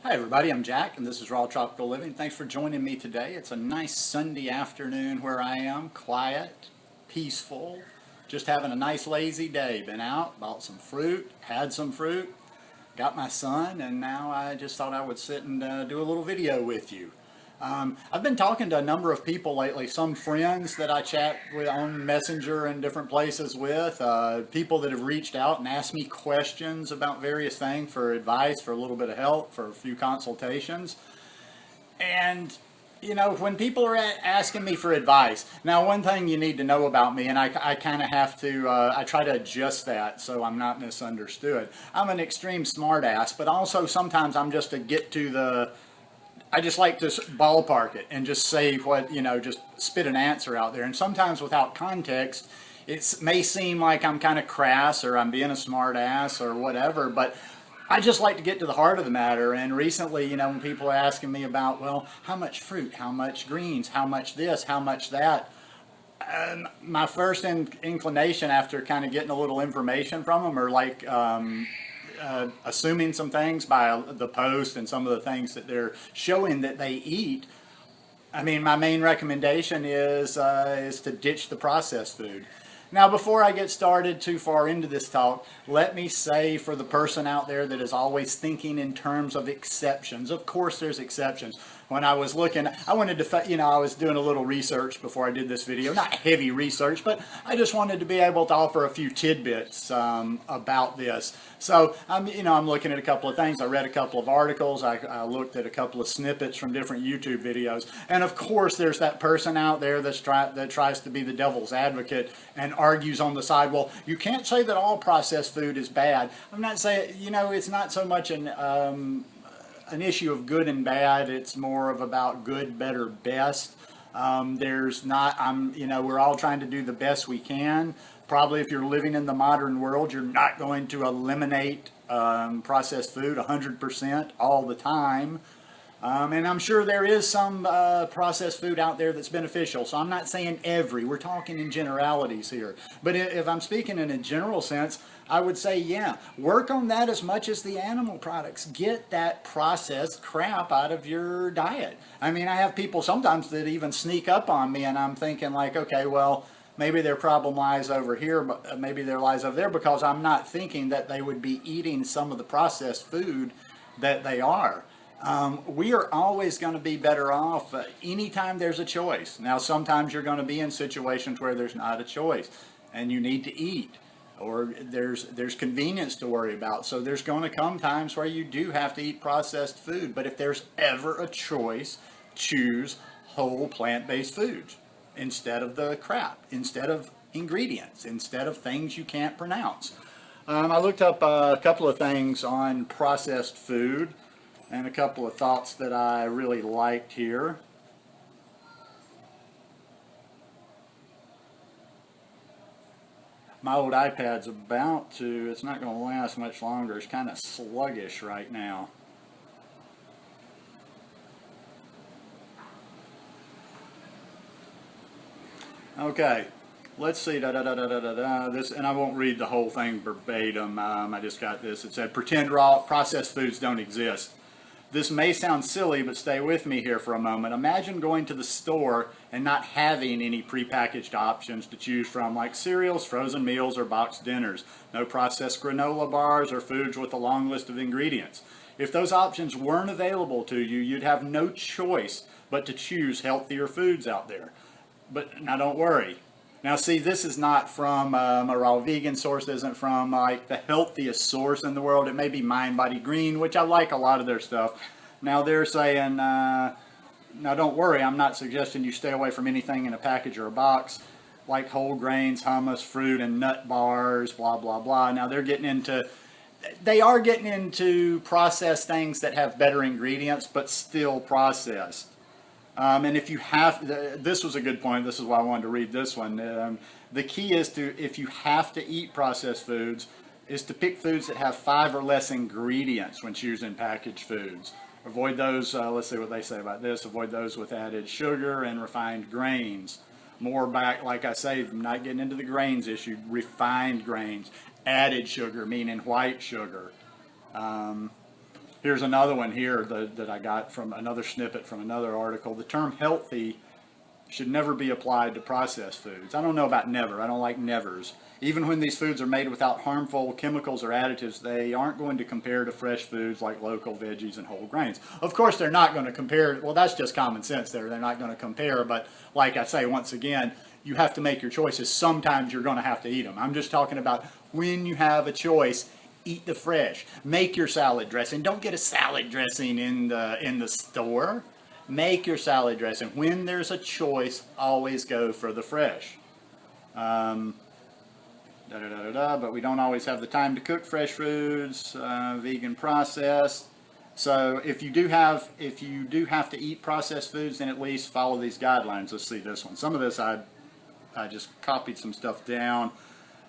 Hi everybody, I'm Jack and this is Raw Tropical Living. Thanks for joining me today. It's a nice Sunday afternoon where I am, quiet, peaceful, just having a nice lazy day. Been out, bought some fruit, had some fruit, got my son, and now I just thought I would sit and do a little video with you. I've been talking to a number of people lately, some friends that I chat with on Messenger and different places with, people that have reached out and asked me questions about various things for advice, for a little bit of help, for a few consultations. And you know, when people are asking me for advice, now one thing you need to know about me, and I kind of have to, I try to adjust that so I'm not misunderstood. I'm an extreme smartass, but also sometimes I'm just to get to the, I just like to ballpark it and just say what, you know, just spit an answer out there. And sometimes without context, it may seem like I'm kind of crass or I'm being a smart ass or whatever, but I just like to get to the heart of the matter. And recently, you know, when people are asking me about, well, how much fruit, how much greens, how much this, how much that, my first inclination after kind of getting a little information from them or like, assuming some things by the post and some of the things that they're showing that they eat. I mean, my main recommendation is to ditch the processed food. Now, before I get started too far into this talk, let me say for the person out there that is always thinking in terms of exceptions, of course there's exceptions. When I was looking, I wanted to, you know, I was doing a little research before I did this video, not heavy research, but I just wanted to be able to offer a few tidbits about this. So, you know, I'm looking at a couple of things. I read a couple of articles. I looked at a couple of snippets from different YouTube videos. And of course, there's that person out there that tries to be the devil's advocate and argues on the side, well, you can't say that all processed food is bad. I'm not saying, you know, it's not so much an issue of good and bad. It's more of about good, better, best. There's not, you know, we're all trying to do the best we can. Probably if you're living in the modern world, you're not going to eliminate processed food 100% all the time. And I'm sure there is some processed food out there that's beneficial. So I'm not saying every, we're talking in generalities here. But if I'm speaking in a general sense, I would say, yeah, work on that as much as the animal products. Get that processed crap out of your diet. I mean, I have people sometimes that even sneak up on me and I'm thinking like, okay, well, maybe their problem lies over here, but maybe their lies over there because I'm not thinking that they would be eating some of the processed food that they are. We are always going to be better off anytime there's a choice. Now, sometimes you're going to be in situations where there's not a choice and you need to eat, or there's convenience to worry about. So there's going to come times where you do have to eat processed food. But if there's ever a choice, choose whole plant-based foods instead of the crap, instead of ingredients, instead of things you can't pronounce. I looked up a couple of things on processed food and a couple of thoughts that I really liked here. My old iPad's about to, it's not going to last much longer. It's kind of sluggish right now. Okay, let's see, this, and I won't read the whole thing verbatim. I just got this. It said, pretend raw processed foods don't exist. This may sound silly, but stay with me here for a moment. Imagine going to the store and not having any prepackaged options to choose from, like cereals, frozen meals, or boxed dinners. No processed granola bars or foods with a long list of ingredients. If those options weren't available to you, you'd have no choice but to choose healthier foods out there. But now don't worry. Now see, this is not from a raw vegan source. It isn't from like the healthiest source in the world. It may be Mind Body Green, which I like a lot of their stuff. Now they're saying, now don't worry, I'm not suggesting you stay away from anything in a package or a box, like whole grains, hummus, fruit, and nut bars, blah, blah, blah. Now they are getting into processed things that have better ingredients, but still processed. And if you have, this was a good point, this is why I wanted to read this one. The key is to, if you have to eat processed foods, is to pick foods that have 5 or less ingredients when choosing packaged foods. Avoid those, let's see what they say about this, avoid those with added sugar and refined grains. More back, like I say, I'm not getting into the grains issue, refined grains. Added sugar, meaning white sugar. Here's another one here that I got from another snippet from another article. The term healthy should never be applied to processed foods. I don't know about never. I don't like nevers. Even when these foods are made without harmful chemicals or additives, they aren't going to compare to fresh foods like local veggies and whole grains. Of course, they're not going to compare. Well, that's just common sense there. They're not going to compare. But like I say, once again, you have to make your choices. Sometimes you're going to have to eat them. I'm just talking about when you have a choice, eat the fresh. Make your salad dressing. Don't get a salad dressing in the store. Make your salad dressing. When there's a choice, always go for the fresh. But we don't always have the time to cook fresh foods, vegan processed. So if you do have to eat processed foods, then at least follow these guidelines. Let's see this one. Some of this I just copied some stuff down.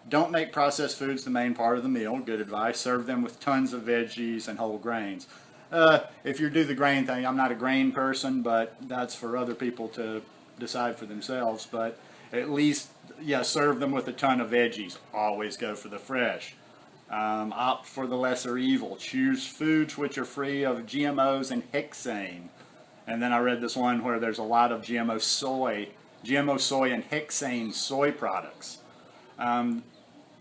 Don't make processed foods the main part of the meal. Good advice. Serve them with tons of veggies and whole grains. If you do the grain thing, I'm not a grain person, but that's for other people to decide for themselves. But at least, yeah, serve them with a ton of veggies. Always go for the fresh. Opt for the lesser evil. Choose foods which are free of GMOs and hexane. And then I read this one where there's a lot of GMO soy and hexane soy products.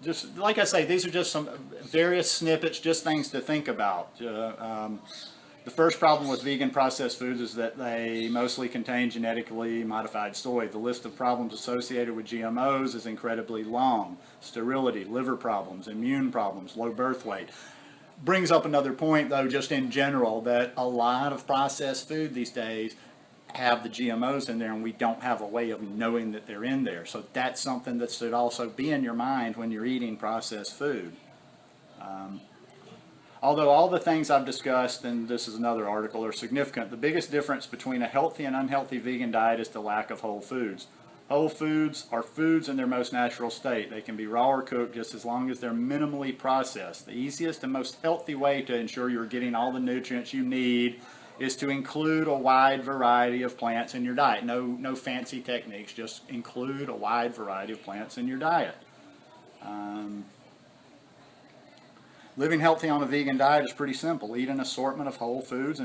Just like I say, these are just some various snippets, just things to think about. The first problem with vegan processed foods is that they mostly contain genetically modified soy. The list of problems associated with GMOs is incredibly long. Sterility, liver problems, immune problems, low birth weight. Brings up another point, though, just in general, that a lot of processed food these days have the GMOs in there, and we don't have a way of knowing that they're in there. So that's something that should also be in your mind when you're eating processed food. Although all the things I've discussed, and this is another article, are significant, the biggest difference between a healthy and unhealthy vegan diet is the lack of whole foods. Whole foods are foods in their most natural state. They can be raw or cooked just as long as they're minimally processed. The easiest and most healthy way to ensure you're getting all the nutrients you need is to include a wide variety of plants in your diet. No fancy techniques, just include a wide variety of plants in your diet. Living healthy on a vegan diet is pretty simple. Eat an assortment of whole foods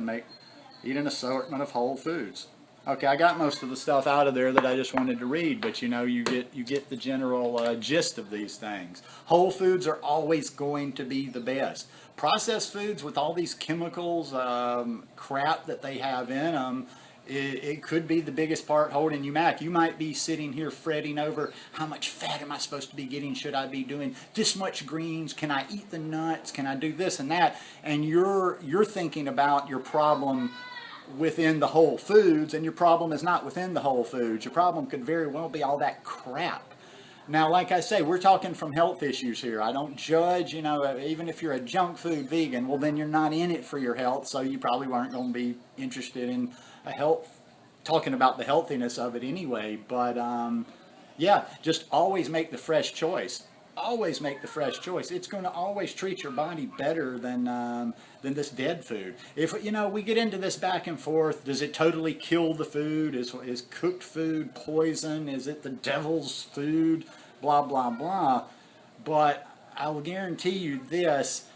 Okay, I got most of the stuff out of there that I just wanted to read, but you know, you get the general gist of these things. Whole foods are always going to be the best. Processed foods with all these chemicals, crap that they have in them, it could be the biggest part holding you back. You might be sitting here fretting over how much fat am I supposed to be getting? Should I be doing this much greens? Can I eat the nuts? Can I do this and that? And you're thinking about your problem within the whole foods, and your problem is not within the whole foods. Your problem could very well be all that crap. Now, like I say, we're talking from health issues here. I don't judge, you know, even if you're a junk food vegan, well, then you're not in it for your health, so you probably weren't going to be interested in talking about the healthiness of it anyway. But yeah, just always make the fresh choice. Always make the fresh choice. It's going to always treat your body better than this dead food. If you know, we get into this back and forth, does it totally kill the food? Is cooked food poison? Is it the devil's food? Blah blah blah. But I will guarantee you this: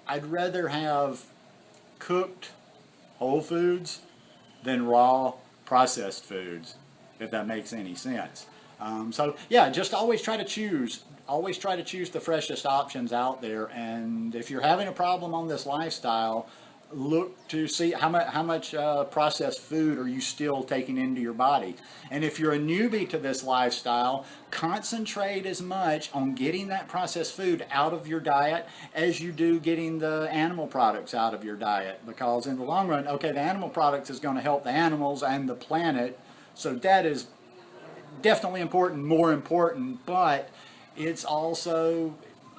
I'd rather have cooked whole foods than raw processed foods, if that makes any sense. So yeah, just always try to choose. Always try to choose the freshest options out there. And if you're having a problem on this lifestyle, look to see how much processed food are you still taking into your body. And if you're a newbie to this lifestyle, concentrate as much on getting that processed food out of your diet as you do getting the animal products out of your diet. Because in the long run, okay, the animal products is going to help the animals and the planet. So that is definitely important, more important, but it's also,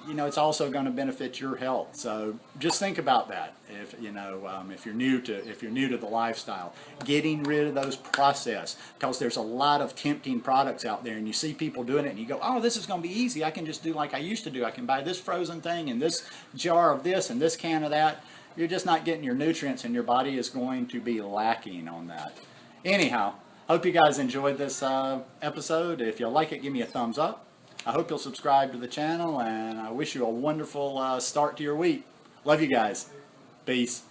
you know, it's also going to benefit your health. So just think about that. If you know, if you're new to the lifestyle, getting rid of those processed, because there's a lot of tempting products out there, and you see people doing it, and you go, oh, this is going to be easy. I can just do like I used to do. I can buy this frozen thing and this jar of this and this can of that. You're just not getting your nutrients, and your body is going to be lacking on that. Anyhow, hope you guys enjoyed this episode. If you like it, give me a thumbs up. I hope you'll subscribe to the channel, and I wish you a wonderful start to your week. Love you guys. Peace.